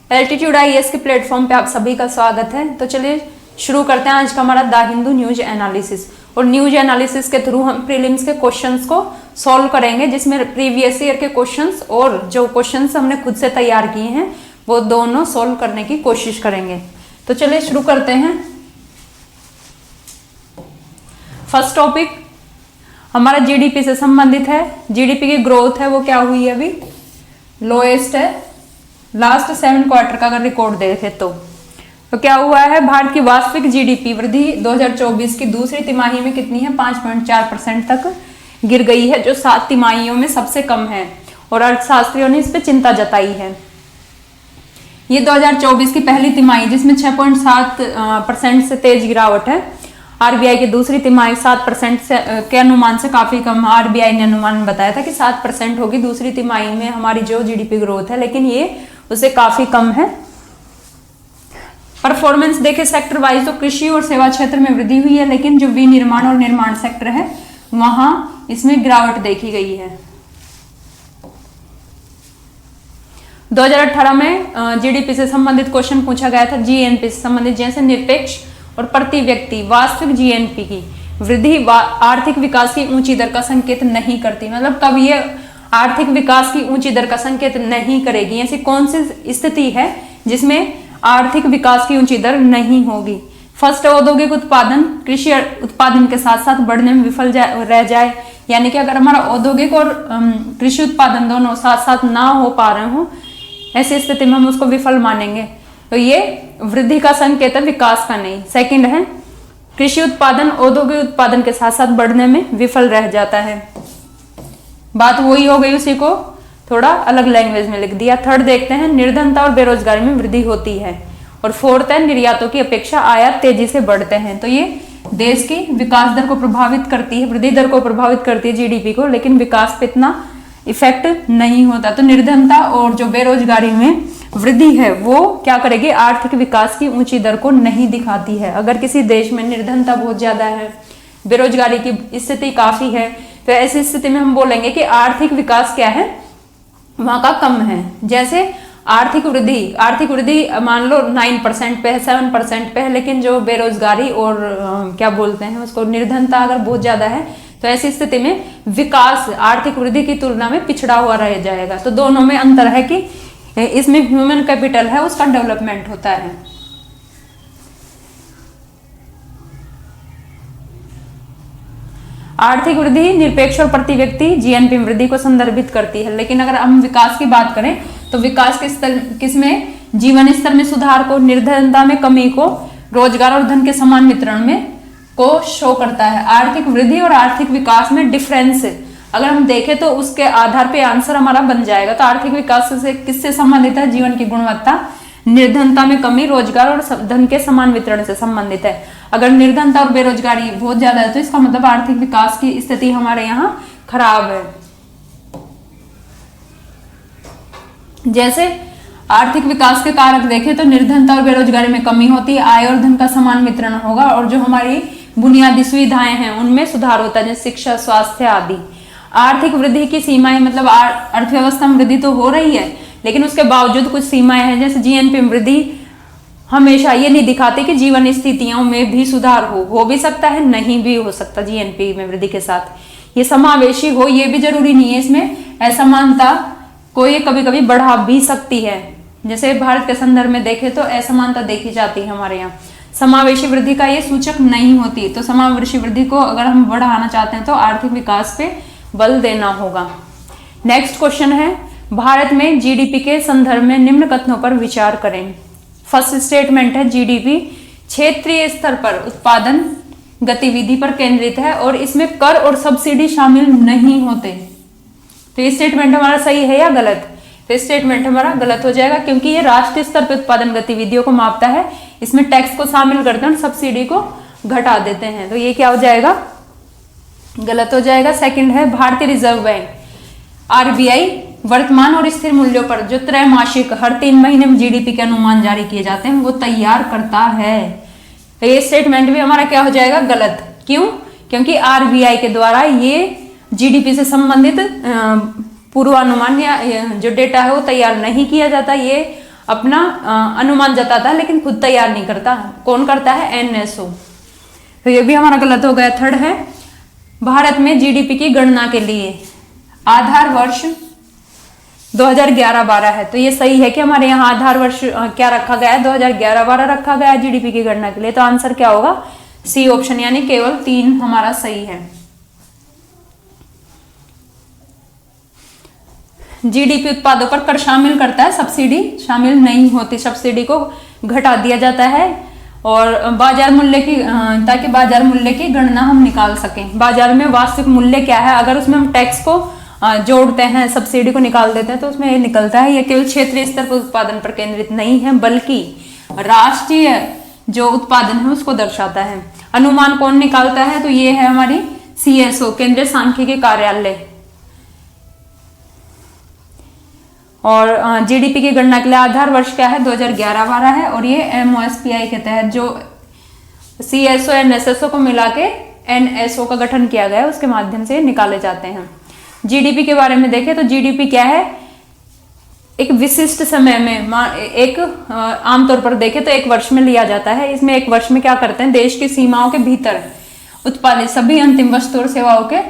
Altitude IAS के platform पे आप सभी का स्वागत है। तो चलिए शुरू करते हैं आज का हमारा द हिंदू न्यूज एनालिसिस। और न्यूज एनालिसिस के थ्रू हम प्रीलिम्स के क्वेश्चंस को सॉल्व करेंगे, जिसमें प्रीवियस ईयर के क्वेश्चंस और जो क्वेश्चंस हमने खुद से तैयार किए हैं वो दोनों सॉल्व करने की कोशिश करेंगे। तो चलिए शुरू करते हैं। फर्स्ट टॉपिक हमारा जीडीपी से संबंधित है। जीडीपी की ग्रोथ है वो क्या हुई है, अभी लोएस्ट है लास्ट 7 क्वार्टर का अगर रिकॉर्ड देखें तो क्या हुआ है, भारत की वास्तविक जीडीपी वृद्धि 2024 की दूसरी तिमाही में कितनी है, 5.4% तक गिर गई है, जो 7 तिमाहियों में सबसे कम है और अर्थशास्त्रियों ने इस पे चिंता जताई है। ये 2024 की पहली तिमाही जिसमें 6.7% से तेज गिरावट है। आरबीआई की दूसरी तिमाही 7% के अनुमान से काफी कम। आरबीआई ने अनुमान बताया था कि 7% होगी दूसरी तिमाही में हमारी जो जीडीपी ग्रोथ है, लेकिन ये उससे काफी कम है। परफॉर्मेंस देखे सेक्टर वाइज तो कृषि और सेवा क्षेत्र में वृद्धि हुई है, लेकिन जो विनिर्माण और निर्माण सेक्टर है वहां इसमें गिरावट देखी गई है। 2018 में जीडीपी से संबंधित क्वेश्चन पूछा गया था, जीएनपी से संबंधित, जैसे निरपेक्ष और प्रति व्यक्ति वास्तविक जीएनपी की वृद्धि आर्थिक विकास की ऊंची दर का संकेत नहीं करती। मतलब कब ये आर्थिक विकास की ऊंची दर का संकेत नहीं करेगी, ऐसी कौन सी स्थिति है जिसमें आर्थिक विकास की ऊंची दर नहीं होगी। फर्स्ट, औद्योगिक उत्पादन कृषि उत्पादन के साथ साथ बढ़ने में विफल रह जाए, यानी कि अगर हमारा औद्योगिक और कृषि उत्पादन दोनों साथ साथ ना हो पा रहे हो, ऐसी स्थिति में हम उसको विफल मानेंगे। तो ये वृद्धि का संकेत है, विकास का नहीं। सेकंड है, कृषि उत्पादन औद्योगिक उत्पादन के साथ साथ बढ़ने में विफल रह जाता है। बात वही हो गई, उसी को थोड़ा अलग लैंग्वेज में लिख दिया। थर्ड देखते हैं, निर्धनता और बेरोजगारी में वृद्धि होती है। और फोर्थ है, निर्यातों की अपेक्षा आयात तेजी से बढ़ते हैं। तो ये देश की विकास दर को प्रभावित करती है, वृद्धि दर को प्रभावित करती है जीडीपी को, लेकिन विकास पे इतना इफेक्ट नहीं होता। तो निर्धनता और जो बेरोजगारी में वृद्धि है वो क्या करेगी, आर्थिक विकास की ऊंची दर को नहीं दिखाती है। अगर किसी देश में निर्धनता बहुत ज्यादा है, बेरोजगारी की स्थिति काफी है, तो ऐसी स्थिति में हम बोलेंगे कि आर्थिक विकास क्या है, वहां का कम है। जैसे आर्थिक वृद्धि मान लो 9% पे है, 7% पे है, लेकिन जो बेरोजगारी और क्या बोलते हैं उसको, निर्धनता अगर बहुत ज्यादा है, तो ऐसी स्थिति में विकास आर्थिक वृद्धि की तुलना में पिछड़ा हुआ रह जाएगा। तो दोनों में अंतर है कि इसमें ह्यूमन कैपिटल है, उसका डेवलपमेंट होता है। आर्थिक वृद्धि निरपेक्ष और प्रति व्यक्ति जीएनपी वृद्धि को संदर्भित करती है, लेकिन अगर हम विकास की बात करें तो विकास किसमें, जीवन स्तर में सुधार को, निर्धनता में कमी को, रोजगार और धन के समान वितरण में को शो करता है। आर्थिक वृद्धि और आर्थिक विकास में डिफरेंस अगर हम देखें तो उसके आधार पे आंसर हमारा बन जाएगा। तो आर्थिक विकास से किससे संबंधित है, जीवन की गुणवत्ता, निर्धनता में कमी, रोजगार और धन के समान वितरण से संबंधित है। अगर निर्धनता और बेरोजगारी बहुत ज्यादा है तो इसका मतलब आर्थिक विकास की स्थिति हमारे यहाँ खराब है। जैसे आर्थिक विकास के कारक देखें तो निर्धनता और बेरोजगारी में कमी होती है, आय और धन का समान वितरण होगा, और जो हमारी बुनियादी सुविधाएं हैं उनमें सुधार होता है, जैसे शिक्षा, स्वास्थ्य आदि। आर्थिक वृद्धि की सीमाएं, मतलब अर्थव्यवस्था में वृद्धि तो हो रही है, लेकिन उसके बावजूद कुछ सीमाएं हैं। जैसे जीएनपी में वृद्धि हमेशा ये नहीं दिखाती कि जीवन स्थितियों में भी सुधार हो भी सकता है, नहीं भी हो सकता। जीएनपी में वृद्धि के साथ ये समावेशी हो, ये भी जरूरी नहीं है। इसमें असमानता को ये कभी कभी बढ़ा भी सकती है। जैसे भारत के संदर्भ में देखें तो असमानता देखी जाती है हमारे यहाँ। समावेशी वृद्धि का ये सूचक नहीं होती। तो समावेशी वृद्धि को अगर हम बढ़ाना चाहते हैं तो आर्थिक विकास पे बल देना होगा। नेक्स्ट क्वेश्चन है, भारत में जीडीपी के संदर्भ में निम्न कथनों पर विचार करें। फर्स्ट स्टेटमेंट है, जीडीपी क्षेत्रीय स्तर पर उत्पादन गतिविधि पर केंद्रित है और इसमें कर और सब्सिडी शामिल नहीं होते। तो ये स्टेटमेंट हमारा सही है या गलत? तो स्टेटमेंट हमारा गलत हो जाएगा, क्योंकि ये राष्ट्रीय स्तर पर उत्पादन गतिविधियों को मापता है, इसमें टैक्स को शामिल करते हैं और सब्सिडी को घटा देते हैं। तो ये क्या हो जाएगा, गलत हो जाएगा। सेकंड है, भारतीय रिजर्व बैंक आरबीआई वर्तमान और स्थिर मूल्यों पर जो त्रैमासिक हर 3 महीने में जीडीपी के अनुमान जारी किए जाते हैं वो तैयार करता है। तो ये स्टेटमेंट भी हमारा क्या हो जाएगा, गलत। क्यों? क्योंकि आरबीआई के द्वारा ये जीडीपी से संबंधित पूर्वानुमान या जो डेटा है वो तैयार नहीं किया जाता। ये अपना अनुमान जताता है लेकिन खुद तैयार नहीं करता। कौन करता है? एनएसओ। तो ये भी हमारा गलत हो गया। थर्ड है, भारत में जीडीपी की गणना के लिए आधार वर्ष 2011-12 है। तो ये सही है कि हमारे यहाँ आधार वर्ष क्या रखा गया है? 2011-12 रखा गया है जीडीपी की गणना के लिए। तो आंसर क्या होगा? सी ऑप्शन, यानी केवल 3 हमारा सही है। जीडीपी उत्पादों पर कर शामिल करता है, सब्सिडी शामिल नहीं होती। सब्सिडी को घटा दिया जाता है और बाजार मूल्य की ताकि बाजार मूल्य की गणना हम निकाल सकें। बाजार में वास्तविक मूल्य क्या है, अगर उसमें हम टैक्स को जोड़ते हैं, सब्सिडी को निकाल देते हैं, तो उसमें ये निकलता है। ये केवल क्षेत्रीय स्तर पर उत्पादन पर केंद्रित नहीं है, बल्कि राष्ट्रीय जो उत्पादन है उसको दर्शाता है। अनुमान कौन निकालता है? तो ये है हमारी सीएसओ, केंद्रीय सांख्यिकी कार्यालय। और जीडीपी की गणना के लिए आधार वर्ष क्या है? 2011-12 है। और ये एमओएसपीआई के तहत जो सीएसओ एनएसएसओ को मिला के एनएसओ का गठन किया गया है, उसके माध्यम से निकाले जाते हैं। जीडीपी के बारे में देखें तो जीडीपी क्या है? एक विशिष्ट समय में, एक आमतौर पर देखें तो एक वर्ष में लिया जाता है। इसमें एक वर्ष में क्या करते हैं? देश की सीमाओं के भीतर उत्पादित सभी अंतिम वस्तु और सेवाओं के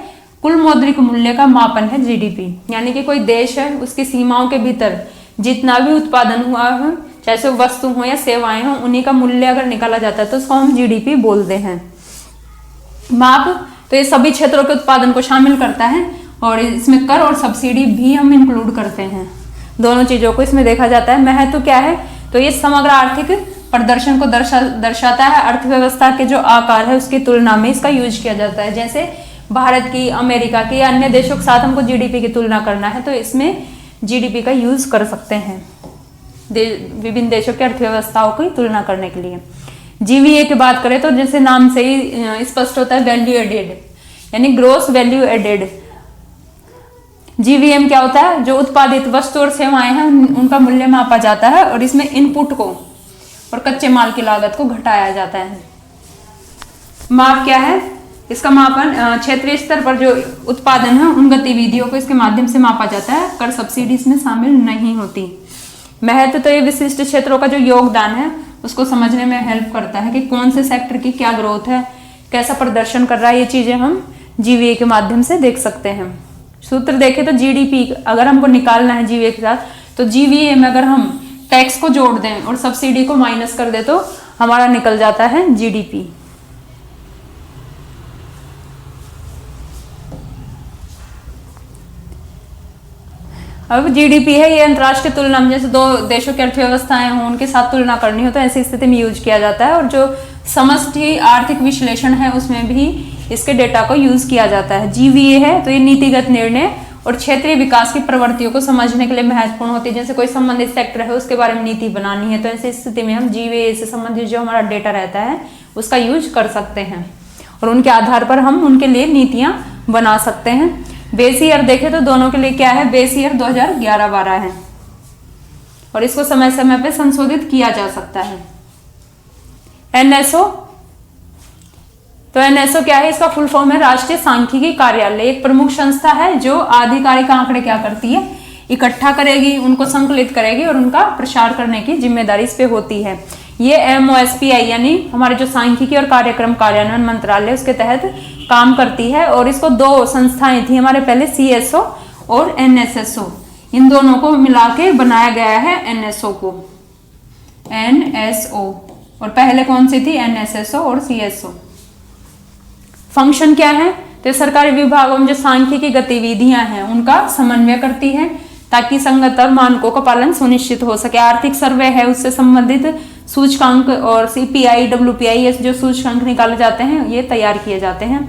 कुल मौद्रिक मूल्य का मापन है जीडीपी। यानी कि कोई देश है, उसकी सीमाओं के भीतर जितना भी उत्पादन हुआ है, चाहे वो वस्तु हो या सेवाएं हो, उन्हीं का मूल्य अगर निकाला जाता है तो उसको हम जीडीपी बोलते हैं। माप तो ये सभी क्षेत्रों के उत्पादन को शामिल करता है और इसमें कर और सब्सिडी भी हम इंक्लूड करते हैं। दोनों चीजों को इसमें देखा जाता है। महत्व क्या है? तो ये समग्र आर्थिक प्रदर्शन को दर्शाता है। अर्थव्यवस्था के जो आकार है उसकी तुलना में इसका यूज किया जाता है। जैसे भारत की, अमेरिका की या अन्य देशों के साथ हमको जीडीपी की तुलना करना है तो इसमें जीडीपी का यूज कर सकते हैं विभिन्न देशों की अर्थव्यवस्थाओं की तुलना करने के लिए। जीवीए की बात करें तो जैसे नाम से ही स्पष्ट होता है, वैल्यू एडेड, यानी ग्रोस वैल्यू एडेड। जीवीएम क्या होता है? जो उत्पादित वस्तु और सेवाएं हैं उनका मूल्य मापा जाता है और इसमें इनपुट को और कच्चे माल की लागत को घटाया जाता है। माप क्या है? इसका मापन क्षेत्रीय स्तर पर जो उत्पादन है उन गतिविधियों को इसके माध्यम से मापा जाता है। कर सब्सिडी इसमें शामिल नहीं होती। महत्व तो ये विशिष्ट क्षेत्रों का जो योगदान है उसको समझने में हेल्प करता है कि कौन से सेक्टर की क्या ग्रोथ है, कैसा प्रदर्शन कर रहा है। ये चीजें हम जीवीए के माध्यम से देख सकते हैं। सूत्र देखें तो जीडीपी अगर हमको निकालना है जीवीए के साथ, तो जीवीए में अगर हम टैक्स को जोड़ दें और सब्सिडी को माइनस कर दे तो हमारा निकल जाता है जीडीपी। अब जीडीपी है ये अंतर्राष्ट्रीय तुलना में, जैसे दो देशों की अर्थव्यवस्थाएं हों उनके साथ तुलना करनी हो तो ऐसी स्थिति में यूज किया जाता है। और जो समष्टि आर्थिक विश्लेषण है उसमें भी इसके डेटा को यूज किया जाता है। जीवीए है तो ये नीतिगत निर्णय और क्षेत्रीय विकास की प्रवृत्तियों को समझने के लिए महत्वपूर्ण होती है। जैसे कोई संबंधित सेक्टर है उसके बारे में नीति बनानी है तो ऐसी स्थिति में हम जीवीए से संबंधित जो हमारा डेटा रहता है उसका यूज कर सकते हैं और उनके आधार पर हम उनके लिए नीतियां बना सकते हैं। बेस ईयर देखें तो दोनों के लिए क्या है? बेस ईयर 2011-12 है और इसको समय समय पे संशोधित किया जा सकता है। एनएसओ, तो एनएसओ क्या है? इसका फुल फॉर्म है राष्ट्रीय सांख्यिकी कार्यालय। एक प्रमुख संस्था है जो आधिकारिक आंकड़े क्या करती है? इकट्ठा करेगी, उनको संकलित करेगी और उनका प्रसार करने की जिम्मेदारी इस पे होती है। ये एमओएसपीआई यानी हमारे जो सांख्यिकी और कार्यक्रम कार्यान्वयन मंत्रालय उसके तहत काम करती है। और इसको दो संस्थाएं थी हमारे पहले, सीएसओ और एनएसएसओ, इन दोनों को मिला के बनाया गया है एनएसओ को, एनएसओ। और पहले कौन सी थी? एनएसएसओ और सीएसओ। फंक्शन क्या है? तो सरकारी विभागों में जो सांख्यिकी गतिविधियां हैं उनका समन्वय करती है ताकि संगत और मानकों का पालन सुनिश्चित हो सके। आर्थिक सर्वे है उससे संबंधित सूचकांक और सीपीआई, डब्ल्यूपीआई ये जो सूचकांक निकाले जाते हैं ये तैयार किए जाते हैं।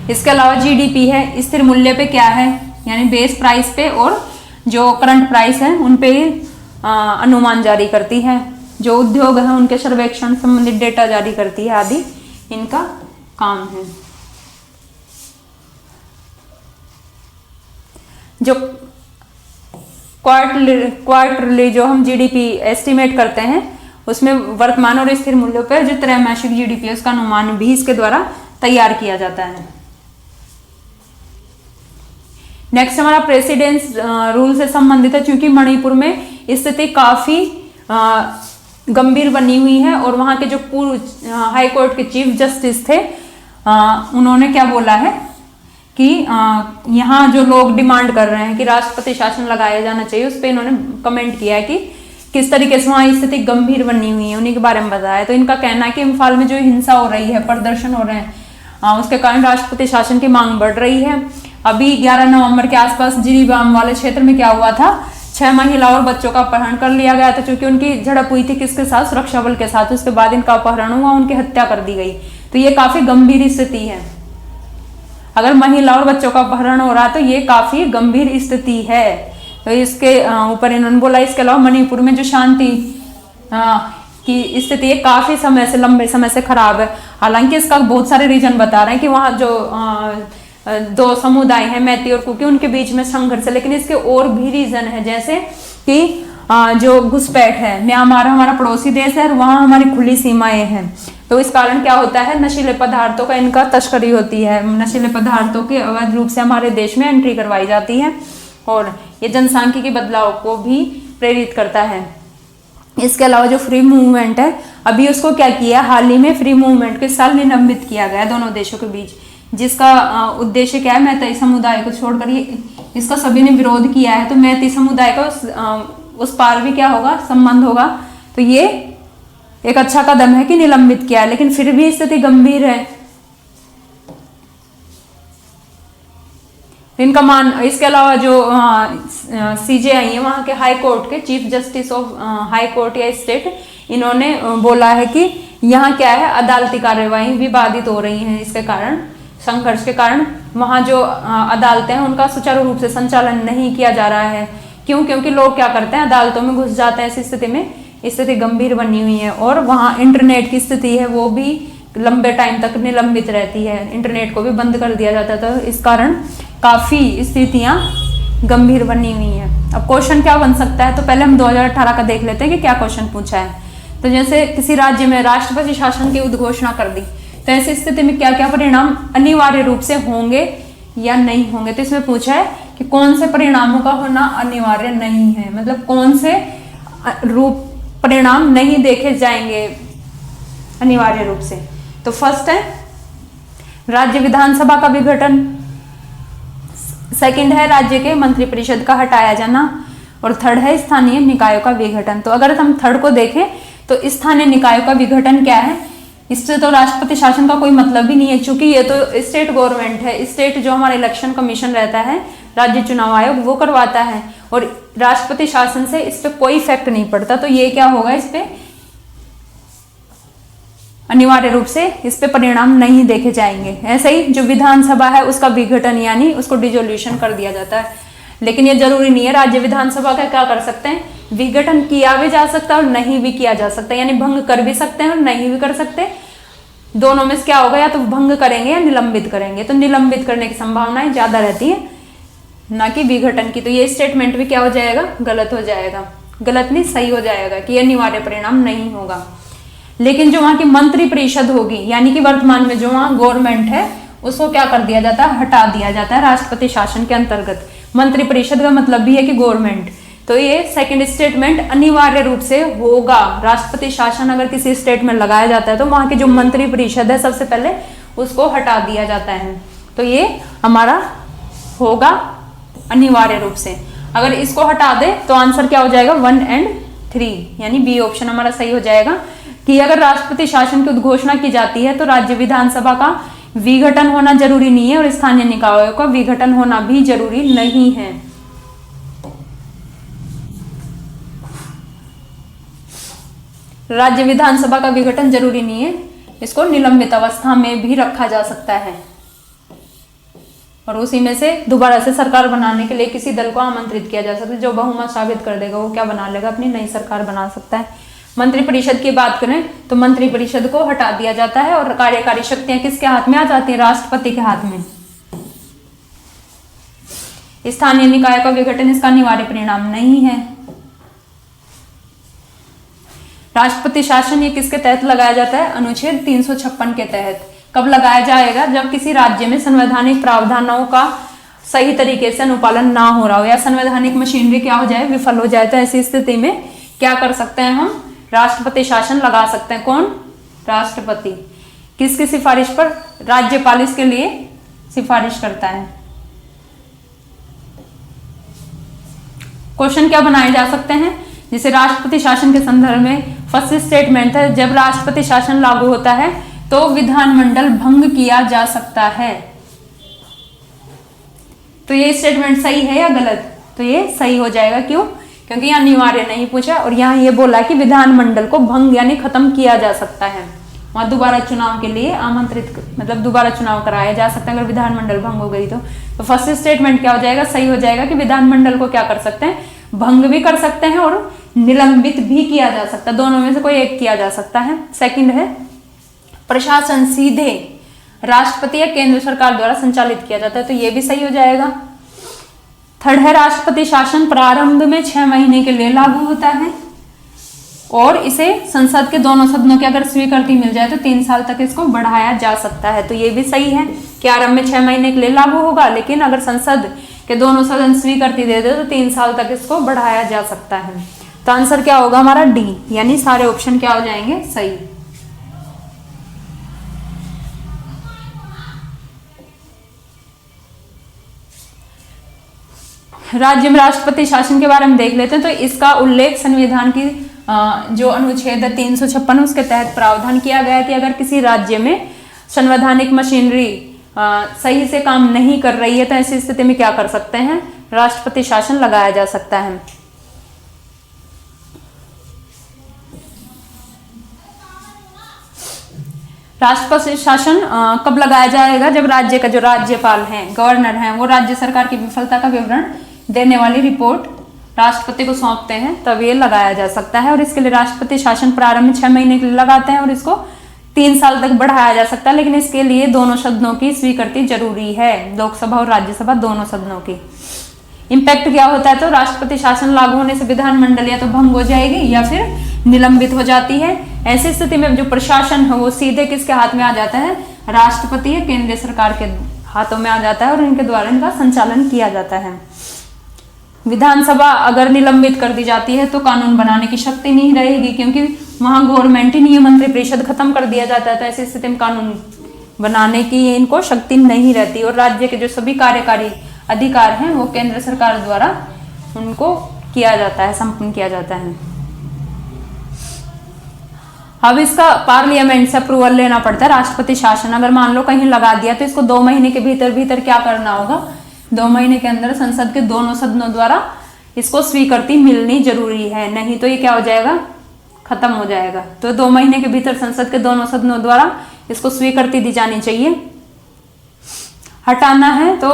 इसके अलावा जीडीपी है स्थिर मूल्य पे क्या है? यानी बेस प्राइस पे और जो करंट प्राइस है उन पे अनुमान जारी करती है। जो उद्योग है उनके सर्वेक्षण संबंधित डेटा जारी करती है आदि इनका काम है। जो क्वार्टरली जो हम जीडीपी एस्टिमेट करते हैं उसमें वर्तमान और स्थिर मूल्यों पर जो त्रैमासिक जीडीपी है उसका अनुमान भी इसके द्वारा तैयार किया जाता है। नेक्स्ट हमारा प्रेसिडेंस रूल से संबंधित है, क्योंकि मणिपुर में स्थिति काफी गंभीर बनी हुई है और वहां के जो पूर्व हाई कोर्ट के चीफ जस्टिस थे उन्होंने क्या बोला है कि यहाँ जो लोग डिमांड कर रहे हैं कि राष्ट्रपति शासन लगाया जाना चाहिए, उस पर इन्होंने कमेंट किया है कि किस तरीके से वहाँ स्थिति गंभीर बनी हुई है, उन्हीं के बारे में बताया। तो इनका कहना है कि इम्फाल में जो हिंसा हो रही है, प्रदर्शन हो रहे हैं, उसके कारण राष्ट्रपति शासन की मांग बढ़ रही है। अभी 11 नवंबर के आसपास जिरीबाम वाले क्षेत्र में क्या हुआ था, 6 महिलाओं और बच्चों का अपहरण कर लिया गया था, क्योंकि उनकी झड़प हुई थी किसके साथ, सुरक्षा बल के साथ। उसके बाद इनका अपहरण हुआ, उनकी हत्या कर दी गई। तो ये काफी गंभीर स्थिति है। अगर महिला और बच्चों का अपहरण हो रहा है तो ये काफी गंभीर स्थिति है। तो इसके ऊपर इन्होंने बोला। इसके अलावा मणिपुर में जो शांति की स्थिति है काफी समय से, लंबे समय से खराब है। हालांकि इसका बहुत सारे रीजन बता रहे हैं कि वहाँ जो दो समुदाय हैं, मैती और कुकी, उनके बीच में संघर्ष है, लेकिन इसके और भी रीजन है, जैसे कि जो घुसपैठ है, म्यांमार हमारा पड़ोसी देश है और वहाँ हमारी खुली सीमाएं हैं। तो इस कारण क्या होता है, नशीले पदार्थों का इनका तस्करी होती है, नशीले पदार्थों के अवैध रूप से हमारे देश में एंट्री करवाई जाती है और ये जनसांख्यिकी बदलाव को भी प्रेरित करता है। इसके अलावा जो फ्री मूवमेंट है, अभी उसको क्या किया, हाल ही में फ्री मूवमेंट के साल निलंबित किया गया दोनों देशों के बीच, जिसका उद्देश्य क्या है, मैती समुदाय को छोड़कर इसका सभी ने विरोध किया है। तो मैती समुदाय का उस पार भी क्या होगा, संबंध होगा। तो ये एक अच्छा कदम है कि निलंबित किया है, लेकिन फिर भी स्थिति गंभीर है। इनका मान, इसके अलावा जो सीजेआई है, वहां के हाई कोर्ट के chief justice of high court या स्टेट, इन्होंने बोला है कि यहाँ क्या है, अदालती कार्यवाही विवादित हो रही हैं। इसके कारण, संघर्ष के कारण वहाँ जो अदालतें हैं उनका सुचारू रूप से संचालन नहीं किया जा रहा है। क्यों? क्योंकि लोग क्या करते हैं, अदालतों में घुस जाते हैं। ऐसी स्थिति में स्थिति गंभीर बनी हुई है और वहाँ इंटरनेट की स्थिति है वो भी लंबे टाइम तक निलंबित रहती है, इंटरनेट को भी बंद कर दिया जाता है। तो इस कारण काफी स्थितियां गंभीर बनी हुई हैं। अब क्वेश्चन क्या बन सकता है, तो पहले हम 2018 का देख लेते हैं कि क्या क्वेश्चन पूछा है। तो जैसे किसी राज्य में राष्ट्रपति शासन की उद्घोषणा कर दी, तो ऐसी स्थिति में क्या क्या परिणाम अनिवार्य रूप से होंगे या नहीं होंगे। तो इसमें पूछा है कि कौन से परिणामों का होना अनिवार्य नहीं है, मतलब कौन से रूप परिणाम नहीं देखे जाएंगे अनिवार्य रूप से। तो फर्स्ट है राज्य विधानसभा का विघटन, सेकंड है राज्य के मंत्रिपरिषद का हटाया जाना और थर्ड है स्थानीय निकायों का विघटन। तो अगर हम थर्ड को देखें तो स्थानीय निकायों का विघटन क्या है, इससे तो राष्ट्रपति शासन का कोई मतलब ही नहीं है, क्योंकि ये तो स्टेट गवर्नमेंट है। स्टेट जो हमारा इलेक्शन कमीशन रहता है, राज्य चुनाव आयोग, वो करवाता है और राष्ट्रपति शासन से इस पे कोई इफेक्ट नहीं पड़ता। तो ये क्या होगा, इस पे अनिवार्य रूप से इस पे परिणाम नहीं देखे जाएंगे। ऐसे ही जो विधानसभा है उसका विघटन यानी उसको डिसोल्यूशन कर दिया जाता है, लेकिन ये जरूरी नहीं है। राज्य विधानसभा का क्या कर सकते हैं, विघटन किया भी जा सकता है और नहीं भी किया जा सकता है, यानी भंग कर भी सकते हैं और नहीं भी कर सकते। दोनों में से क्या होगा, या तो भंग करेंगे या निलंबित करेंगे। तो निलंबित करने की संभावनाएं ज्यादा रहती है ना कि विघटन की। तो ये स्टेटमेंट भी क्या हो जाएगा, गलत हो जाएगा, गलत नहीं सही हो जाएगा कि यह अनिवार्य परिणाम नहीं होगा। लेकिन जो वहां की मंत्री परिषद होगी, यानी कि वर्तमान में जो वहां गवर्नमेंट है, उसको क्या कर दिया जाता है, हटा दिया जाता है राष्ट्रपति शासन के अंतर्गत। मंत्री परिषद का मतलब भी है कि गवर्नमेंट। तो ये सेकंड स्टेटमेंट अनिवार्य रूप से होगा। राष्ट्रपति शासन अगर किसी स्टेट में लगाया जाता है तो वहां की जो मंत्री परिषद है सबसे पहले उसको हटा दिया जाता है। तो ये हमारा होगा अनिवार्य रूप से। अगर इसको हटा दे तो आंसर क्या हो जाएगा, 1 और 3, यानी बी ऑप्शन हमारा सही हो जाएगा कि अगर राष्ट्रपति शासन की उद्घोषणा की जाती है तो राज्य विधानसभा का विघटन होना जरूरी नहीं है और स्थानीय निकायों का विघटन होना भी जरूरी नहीं है। राज्य विधानसभा का विघटन जरूरी नहीं है, इसको निलंबित अवस्था में भी रखा जा सकता है और उसी में से दोबारा से सरकार बनाने के लिए किसी दल को आमंत्रित किया जा सकता है। जो बहुमत साबित कर देगा वो क्या बना लेगा, अपनी नई सरकार बना सकता है। मंत्रिपरिषद की बात करें तो मंत्रिपरिषद को हटा दिया जाता है और कार्यकारी शक्तियां किसके हाथ में आ जाती है, राष्ट्रपति के हाथ में। स्थानीय निकाय का विघटन इसका अनिवार्य परिणाम नहीं है। राष्ट्रपति शासन ये किसके तहत लगाया जाता है, अनुच्छेद 356 के तहत। कब लगाया जाएगा, जब किसी राज्य में संवैधानिक प्रावधानों का सही तरीके से अनुपालन ना हो रहा हो या संवैधानिक मशीनरी क्या हो जाए, विफल हो जाए, तो ऐसी स्थिति में क्या कर सकते हैं हम, राष्ट्रपति शासन लगा सकते हैं। कौन? राष्ट्रपति। किसकी सिफारिश पर? राज्यपाल इसके लिए सिफारिश करता है। क्वेश्चन क्या बनाए जा सकते हैं, जिसे राष्ट्रपति शासन के संदर्भ में फर्स्ट स्टेटमेंट है, जब राष्ट्रपति शासन लागू होता है तो विधानमंडल भंग किया जा सकता है। तो ये स्टेटमेंट सही है या गलत? तो ये सही हो जाएगा। क्यों? क्योंकि यहाँ अनिवार्य नहीं पूछा और यहाँ ये बोला कि विधानमंडल को भंग यानी खत्म किया जा सकता है। वहां दोबारा चुनाव के लिए आमंत्रित, मतलब दोबारा चुनाव कराया जा सकता है अगर विधानमंडल भंग हो गई तो फर्स्ट स्टेटमेंट क्या हो जाएगा, सही हो जाएगा कि विधानमंडल को क्या कर सकते हैं, भंग भी कर सकते हैं और निलंबित भी किया जा सकता है, दोनों में से कोई एक किया जा सकता है। सेकंड है, प्रशासन सीधे राष्ट्रपति या केंद्र सरकार द्वारा संचालित किया जाता है, तो ये भी सही हो जाएगा। थर्ड है, राष्ट्रपति शासन प्रारंभ में 6 महीने के लिए लागू होता है और इसे संसद के दोनों सदनों की अगर स्वीकृति मिल जाए तो 3 साल तक इसको बढ़ाया जा सकता है। तो ये भी सही है कि आरंभ में 6 महीने के लिए लागू होगा, लेकिन अगर संसद के दोनों सदन स्वीकृति दे दे तो 3 साल तक इसको बढ़ाया जा सकता है। तो आंसर क्या होगा हमारा? डी, यानी सारे ऑप्शन क्या हो जाएंगे, सही। राज्य में राष्ट्रपति शासन के बारे में देख लेते हैं। तो इसका उल्लेख संविधान की जो अनुच्छेद 356 उसके तहत प्रावधान किया गया है कि अगर किसी राज्य में संवैधानिक मशीनरी सही से काम नहीं कर रही है तो ऐसी स्थिति में क्या कर सकते हैं, राष्ट्रपति शासन लगाया जा सकता है। राष्ट्रपति शासन कब लगाया जाएगा? जब राज्य का जो राज्यपाल हैं, गवर्नर हैं, वो राज्य सरकार की विफलता का विवरण देने वाली रिपोर्ट राष्ट्रपति को सौंपते हैं, तब ये लगाया जा सकता है। और इसके लिए राष्ट्रपति शासन प्रारंभ में 6 महीने के लिए लगाते हैं और इसको 3 साल तक बढ़ाया जा सकता है, लेकिन इसके लिए दोनों सदनों की स्वीकृति जरूरी है, लोकसभा और राज्यसभा दोनों सदनों की। इम्पैक्ट क्या होता है? तो राष्ट्रपति शासन लागू होने से विधानमंडल या तो भंग हो जाएगी या फिर निलंबित हो जाती है। ऐसी स्थिति में जो प्रशासन है वो सीधे किसके हाथ में आ जाता है? राष्ट्रपति या केंद्रीय सरकार के हाथों में आ जाता है और इनके द्वारा इनका संचालन किया जाता है। विधानसभा अगर निलंबित कर दी जाती है तो कानून बनाने की शक्ति नहीं रहेगी, क्योंकि वहां गवर्नमेंट ही नहीं है, मंत्रिपरिषद खत्म कर दिया जाता है। तो ऐसी स्थिति में कानून बनाने की इनको शक्ति नहीं रहती और राज्य के जो सभी कार्यकारी अधिकार हैं वो केंद्र सरकार द्वारा उनको किया जाता है, संपन्न किया जाता है। अब इसका पार्लियामेंट से अप्रूवल लेना पड़ता है। राष्ट्रपति शासन अगर मान लो कहीं लगा दिया तो इसको 2 महीने के भीतर क्या करना होगा? 2 महीने के अंदर संसद के दोनों सदनों द्वारा इसको स्वीकृति मिलनी जरूरी है, नहीं तो ये क्या हो जाएगा? खत्म हो जाएगा। तो 2 महीने के भीतर संसद के दोनों सदनों द्वारा इसको स्वीकृति दी जानी चाहिए। हटाना है तो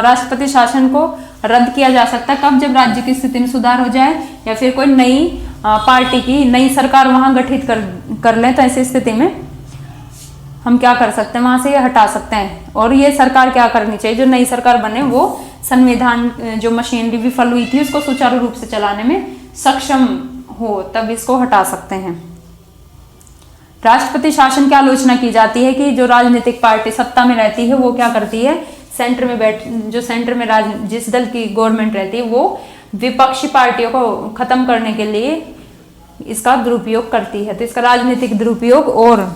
राष्ट्रपति शासन को रद्द किया जा सकता है। कब? जब राज्य की स्थिति में सुधार हो जाए या फिर कोई नई पार्टी की नई सरकार वहां गठित कर ले, तो ऐसी स्थिति में हम क्या कर सकते हैं, वहां से ये हटा सकते हैं। और ये सरकार क्या करनी चाहिए, जो नई सरकार बने वो संविधान जो मशीनरी विफल हुई थी उसको सुचारू रूप से चलाने में सक्षम हो, तब इसको हटा सकते हैं। राष्ट्रपति शासन की आलोचना की जाती है कि जो राजनीतिक पार्टी सत्ता में रहती है वो क्या करती है, सेंटर में जिस दल की गवर्नमेंट रहती है वो विपक्षी पार्टियों को खत्म करने के लिए इसका दुरुपयोग करती है। तो इसका राजनीतिक दुरुपयोग और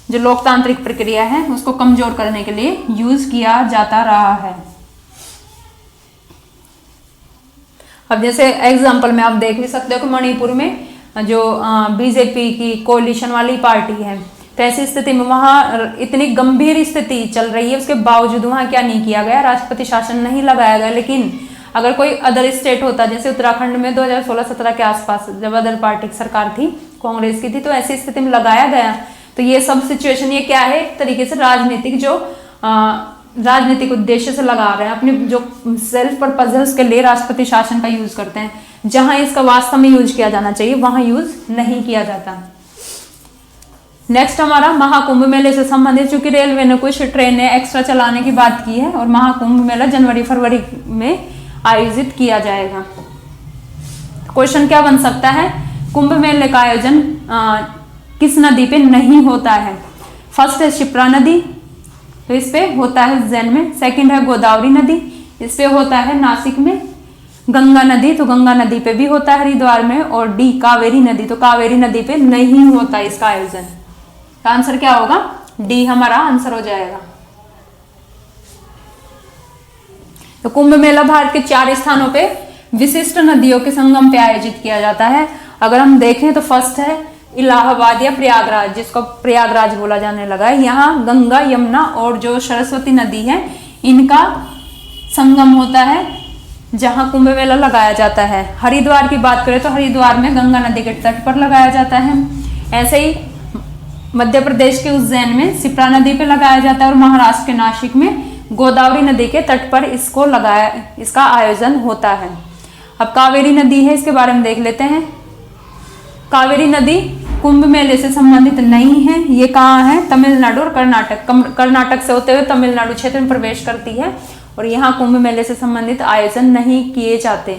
जो लोकतांत्रिक प्रक्रिया है उसको कमजोर करने के लिए यूज किया जाता रहा है। अब जैसे एग्जाम्पल में आप देख भी सकते हो कि मणिपुर में जो बीजेपी की कोalition वाली पार्टी है, तो ऐसी स्थिति में वहां इतनी गंभीर स्थिति चल रही है, उसके बावजूद वहां क्या नहीं किया गया, राष्ट्रपति शासन नहीं लगाया गया। लेकिन अगर कोई अदर स्टेट होता, जैसे उत्तराखंड में 2016-17 के आसपास जब अदर पार्टी की सरकार थी, कांग्रेस की थी, तो ऐसी स्थिति में लगाया गया। तो ये सब सिचुएशन ये क्या है, एक तरीके से राजनीतिक उद्देश्य से लगा रहे हैं, अपने जो सेल्फ पर्पज है उसके लिए राष्ट्रपति शासन का यूज करते हैं। जहां इसका वास्तव में यूज किया जाना चाहिए वहां यूज नहीं किया जाता। नेक्स्ट हमारा महाकुंभ मेले से संबंधित, चूंकि रेलवे ने कुछ ट्रेनें एक्स्ट्रा चलाने की बात की है और महाकुंभ मेला जनवरी-फरवरी में आयोजित किया जाएगा। क्वेश्चन क्या बन सकता है, कुंभ मेले का आयोजन किस नदी पे नहीं होता है? फर्स्ट है शिप्रा नदी, तो इस पे होता है उज्जैन में। सेकंड है गोदावरी नदी, इस पे होता है नासिक में। गंगा नदी, तो गंगा नदी पे भी होता है हरिद्वार में। और डी कावेरी नदी, तो कावेरी नदी पे नहीं होता इसका आयोजन। तो आंसर क्या होगा? डी हमारा आंसर हो जाएगा। तो कुंभ मेला भारत के 4 स्थानों पे विशिष्ट नदियों के संगम पे आयोजित किया जाता है। अगर हम देखें तो फर्स्ट है इलाहाबाद या प्रयागराज, जिसको प्रयागराज बोला जाने लगा है। यहाँ गंगा, यमुना और जो सरस्वती नदी है इनका संगम होता है, जहाँ कुंभ मेला लगाया जाता है। हरिद्वार की बात करें तो हरिद्वार में गंगा नदी के तट पर लगाया जाता है। ऐसे ही मध्य प्रदेश के उज्जैन में शिप्रा नदी पे लगाया जाता है और महाराष्ट्र के नासिक में गोदावरी नदी के तट पर इसका आयोजन होता है। अब कावेरी नदी है, इसके बारे में देख लेते हैं। कावेरी नदी कुंभ मेले से संबंधित नहीं है। ये कहाँ है? तमिलनाडु और कर्नाटक से होते हुए तमिलनाडु क्षेत्र में प्रवेश करती है और यहाँ कुंभ मेले से संबंधित आयोजन नहीं किए जाते।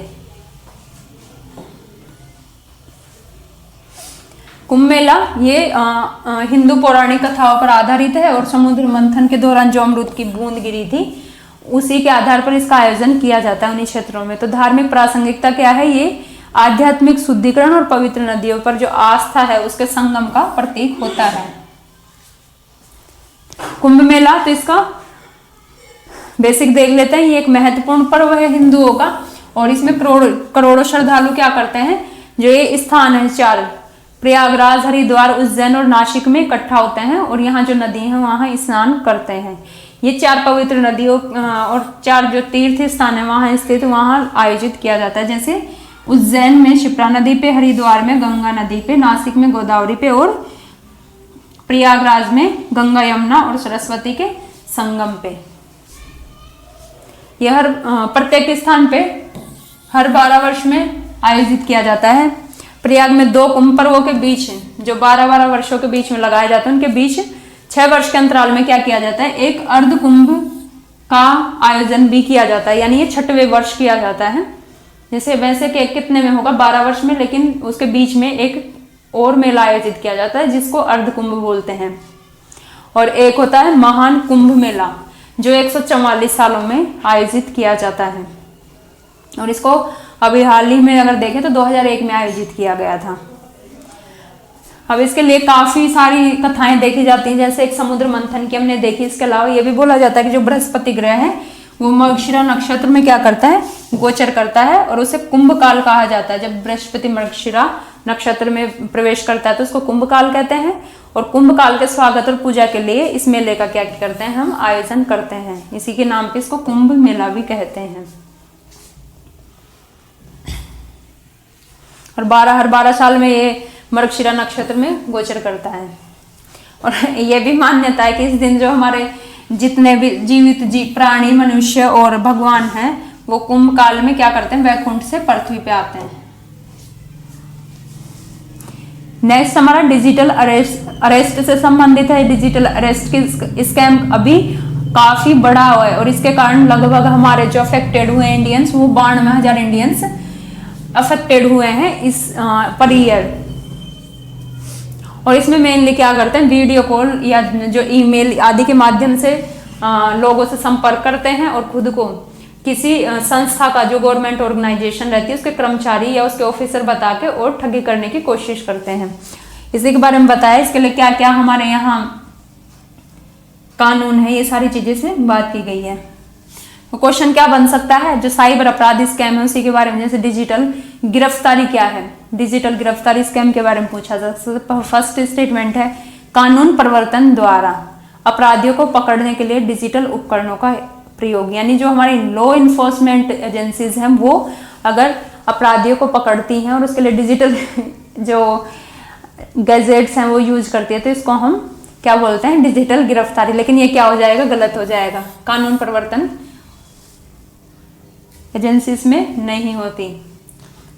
कुंभ मेला ये हिंदू पौराणिक कथाओं पर आधारित है और समुद्र मंथन के दौरान जो अमृत की बूंद गिरी थी उसी के आधार पर इसका आयोजन किया जाता है उन्हीं क्षेत्रों में। तो धार्मिक प्रासंगिकता क्या है? ये आध्यात्मिक शुद्धिकरण और पवित्र नदियों पर जो आस्था है उसके संगम का प्रतीक होता है। कुंभ मेला, तो इसका बेसिक देख लेते हैं। ये एक महत्वपूर्ण पर्व है हिंदुओं का और इसमें करोड़ों श्रद्धालु क्या करते हैं? जो ये स्थान है 4 प्रयागराज, हरिद्वार, उज्जैन और नासिक में इकट्ठा होते हैं और यहाँ जो नदी है वहाँ स्नान करते हैं। ये 4 पवित्र नदियों और 4 जो तीर्थ स्थान है वहाँ स्थित, वहाँ आयोजित किया जाता है। जैसे उज्जैन में शिप्रा नदी पे, हरिद्वार में गंगा नदी पे, नासिक में गोदावरी पे और प्रयागराज में गंगा, यमुना और सरस्वती के संगम पे। यह हर प्रत्येक स्थान पे हर 12 वर्ष में आयोजित किया जाता है। प्रयाग में 2 कुंभ पर्वों के बीच जो 12-12 वर्षों के बीच में लगाए जाते हैं, उनके बीच 6 वर्ष के अंतराल में क्या किया जाता है? एक अर्ध कुंभ का आयोजन भी किया जाता है, यानी ये 6वें वर्ष किया जाता है। जैसे वैसे कि कितने में होगा? 12 वर्ष में, लेकिन उसके बीच में एक और मेला आयोजित किया जाता है जिसको अर्ध कुंभ बोलते हैं। और एक होता है महान कुंभ मेला जो 144 सालों में आयोजित किया जाता है और इसको अभी हाल ही में अगर देखें तो 2001 में आयोजित किया गया था। अब इसके लिए काफी सारी कथाएं देखी जाती हैं, जैसे एक समुद्र मंथन की हमने देखी। इसके अलावा यह भी बोला जाता है कि जो बृहस्पति ग्रह है वो मृगशिरा नक्षत्र में क्या करता है? गोचर करता है और उसे कुंभ काल कहा जाता है। जब बृहस्पति मृगशिरा नक्षत्र में प्रवेश करता है तो उसको कुंभ काल कहते हैं। और कुंभ काल के स्वागत और पूजा के लिए इस मेले का क्या करते हैं? हम आयोजन करते हैं। इसी के नाम पे इसको कुंभ मेला भी कहते हैं। और हर 12 साल में ये मृगशिरा नक्षत्र में गोचर करता है। और ये भी मान्यता है कि इस दिन जो हमारे जितने भी जीवित प्राणी, मनुष्य और भगवान हैं वो कुंभ काल में क्या करते हैं? वैकुंठ से पृथ्वी पे आते हैं। नेक्स्ट हमारा डिजिटल अरेस्ट से संबंधित है। डिजिटल अरेस्ट की स्कैम अभी काफी बड़ा हुआ है और इसके कारण लगभग हमारे जो अफेक्टेड हुए इंडियंस वो 92,000 इंडियंस अफेक्टेड हुए हैं इस पर ईयर। और इसमें मेनली क्या करते हैं? वीडियो कॉल या जो ईमेल आदि के माध्यम से लोगों से संपर्क करते हैं और खुद को किसी संस्था का जो गवर्नमेंट ऑर्गेनाइजेशन रहती है उसके कर्मचारी या उसके ऑफिसर बता के और ठगी करने की कोशिश करते हैं। इसी के बारे में बताया। इसके लिए क्या क्या हमारे यहाँ कानून है, ये सारी चीजें से बात की गई है। तो क्वेश्चन क्या बन सकता है? जो साइबर अपराधी स्कैम है उसी के बारे में। जैसे डिजिटल गिरफ्तारी क्या है? डिजिटल गिरफ्तारी स्कैम के बारे में पूछा जा सकता है। फर्स्ट स्टेटमेंट है कानून प्रवर्तन द्वारा अपराधियों को पकड़ने के लिए डिजिटल उपकरणों का प्रयोग, यानी जो हमारी लॉ इन्फोर्समेंट एजेंसीज हैं वो अगर अपराधियों को पकड़ती हैं और उसके लिए डिजिटल जो गैजेट्स हैं वो यूज करती है तो इसको हम क्या बोलते हैं? डिजिटल गिरफ्तारी। लेकिन ये क्या हो जाएगा? गलत हो जाएगा। कानून प्रवर्तन एजेंसीज में नहीं होती।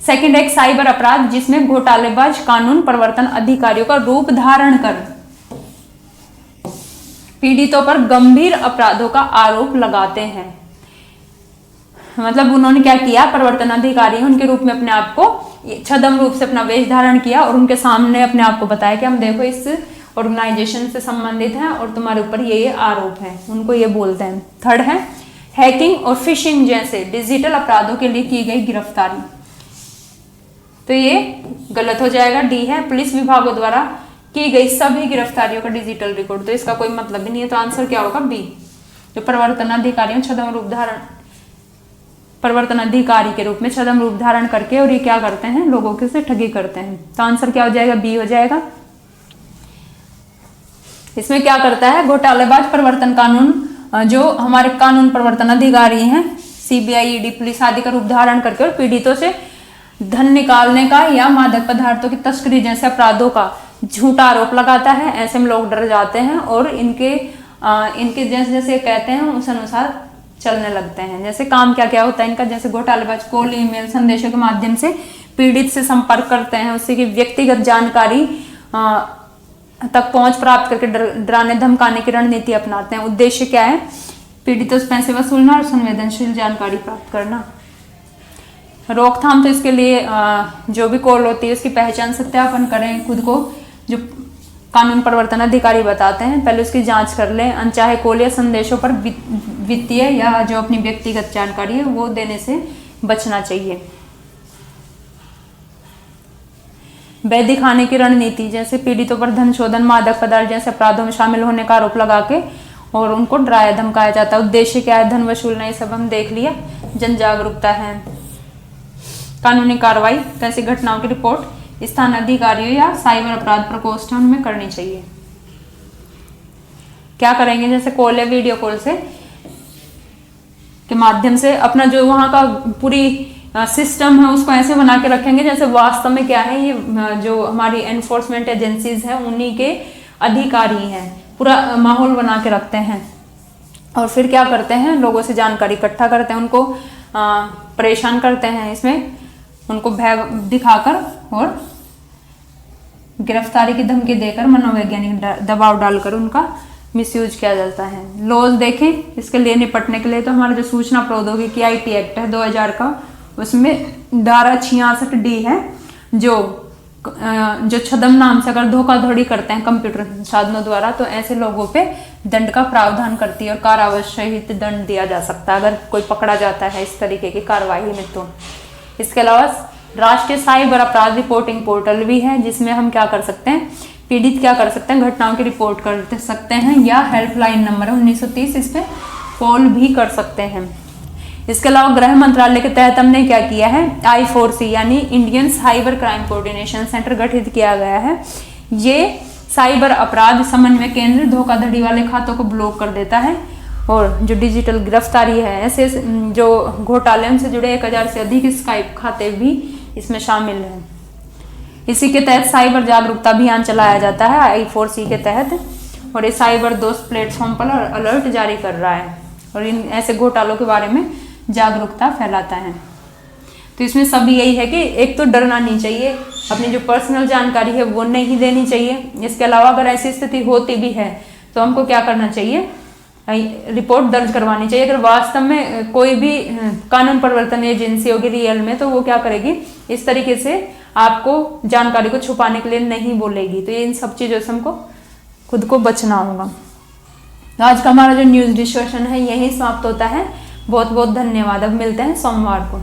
सेकंड एक साइबर अपराध जिसमें घोटालेबाज कानून प्रवर्तन अधिकारियों का रूप धारण कर पीड़ितों पर गंभीर अपराधों का आरोप लगाते हैं। मतलब उन्होंने क्या किया? प्रवर्तन अधिकारी उनके रूप में अपने आप को छद्म रूप से अपना वेश धारण किया और उनके सामने अपने आप को बताया कि हम देखो इस ऑर्गेनाइजेशन से संबंधित हैं और तुम्हारे ऊपर ये आरोप है। उनको ये बोलते हैं। थर्ड है हैकिंग और फिशिंग जैसे डिजिटल अपराधों के लिए की गई गिरफ्तारी। तो ये गलत हो जाएगा, डी है पुलिस विभागों द्वारा की गई सभी गिरफ्तारियों का डिजिटल रिकॉर्ड, तो इसका कोई मतलब ही नहीं है, तो आंसर क्या होगा बी। जो प्रवर्तन अधिकारियों छद्म रूप धारण, प्रवर्तन अधिकारी के रूप में छद्म रूप धारण करके और ये क्या करते हैं, लोगों के से ठगी करते हैं, तो आंसर क्या हो जाएगा, बी हो जाएगा। इसमें क्या करता है, घोटालेबाज प्रवर्तन कानून, जो हमारे कानून प्रवर्तन अधिकारी हैं, सीबीआई, ईडी, पुलिस आदि का रूप धारण करके और पीड़ितों से धन निकालने का या मादक पदार्थों की तस्करी जैसे अपराधों का झूठा आरोप लगाता है। ऐसे में लोग डर जाते हैं और इनके जैसे जैसे कहते हैं उस अनुसार चलने लगते हैं। जैसे काम क्या क्या होता है इनका, जैसे घोटालेबाज कॉल, ईमेल, संदेशों के माध्यम से पीड़ित से संपर्क करते हैं, उससे की व्यक्तिगत जानकारी तक पहुंच प्राप्त करके डराने धमकाने की रणनीति अपनाते हैं। उद्देश्य क्या है, पीड़ितों से पैसे वसूलना और संवेदनशील जानकारी प्राप्त करना। रोकथाम, तो इसके लिए जो भी कॉल होती है उसकी पहचान सत्यापन करें, खुद को जो कानून प्रवर्तन अधिकारी बताते हैं पहले उसकी जांच कर लें। अनचाहे कॉल या संदेशों पर वित्तीय या जो अपनी व्यक्तिगत जानकारी है वो देने से बचना चाहिए। भय दिखाने की रणनीति, जैसे पीड़ितों पर धन शोधन, मादक पदार्थ जैसे अपराधों में शामिल होने का आरोप लगा के और उनको डराया धमकाया जाता है। उद्देश्य क्या है, धन वसूलना, ये सब हम देख लिया। जन जागरूकता है। कानूनी कार्रवाई, तो ऐसी घटनाओं की रिपोर्ट स्थानीय अधिकारियों या साइबर अपराध प्रकोष्ठ में करनी चाहिए। क्या करेंगे, जैसे कॉल या वीडियो कॉल से के माध्यम से अपना जो वहां का पूरी सिस्टम है उसको ऐसे बना के रखेंगे जैसे वास्तव में क्या है, ये जो हमारी एनफोर्समेंट एजेंसीज हैं उन्हीं के अधिकारी हैं, पूरा माहौल बना के रखते हैं। और फिर क्या करते हैं, लोगों से जानकारी इकट्ठा करते हैं, उनको परेशान करते हैं, इसमें उनको भय दिखाकर और गिरफ्तारी की धमकी देकर मनोवैज्ञानिक दबाव डालकर उनका मिसयूज किया जाता है। लॉज देखें, इसके लिए निपटने के लिए तो हमारा जो सूचना प्रौद्योगिकी IT एक्ट है 2000 का, उसमें धारा 66D है, जो छद्म नाम से अगर धोखाधड़ी करते हैं कंप्यूटर साधनों द्वारा तो ऐसे लोगों पे दंड का प्रावधान करती है और कारावास सहित दंड दिया जा सकता है अगर कोई पकड़ा जाता है इस तरीके की कार्रवाई में। तो इसके अलावा राष्ट्रीय साइबर अपराध रिपोर्टिंग पोर्टल भी है जिसमें हम क्या कर सकते हैं, पीड़ित क्या कर सकते हैं, घटनाओं की रिपोर्ट कर सकते हैं या हेल्पलाइन नंबर 1930 इस पे कॉल भी कर सकते हैं। इसके अलावा गृह मंत्रालय के तहत हमने क्या किया है, I4C यानी Indian cyber crime coordination centre गठित किया गया है। ये साइबर अपराध समन्वय केंद्र धोखाधड़ी वाले खातों को ब्लॉक कर देता है और जो डिजिटल गिरफ्तारी है, ऐसे जो घोटाले से जुड़े 1000 से अधिक स्काइप खाते भी इसमें शामिल हैं। इसी के तहत साइबर जागरूकता अभियान चलाया जाता है I4C के तहत, और ये साइबर दोस्त प्लेटफॉर्म पर अलर्ट जारी कर रहा है और इन ऐसे घोटालों के बारे में जागरूकता फैलाता है। तो इसमें सभी यही है कि एक तो डरना नहीं चाहिए, अपनी जो पर्सनल जानकारी है वो नहीं देनी चाहिए। इसके अलावा अगर ऐसी स्थिति होती भी है तो हमको क्या करना चाहिए, रिपोर्ट दर्ज करवानी चाहिए। अगर वास्तव में कोई भी कानून प्रवर्तन एजेंसी होगी रियल में तो वो क्या करेगी, इस तरीके से आपको जानकारी को छुपाने के लिए नहीं बोलेगी। तो ये इन सब चीज़ों से हमको खुद को बचना होगा। आज का हमारा जो न्यूज़ डिस्कशन है यही समाप्त होता है। बहुत बहुत धन्यवाद। अब मिलते हैं सोमवार को।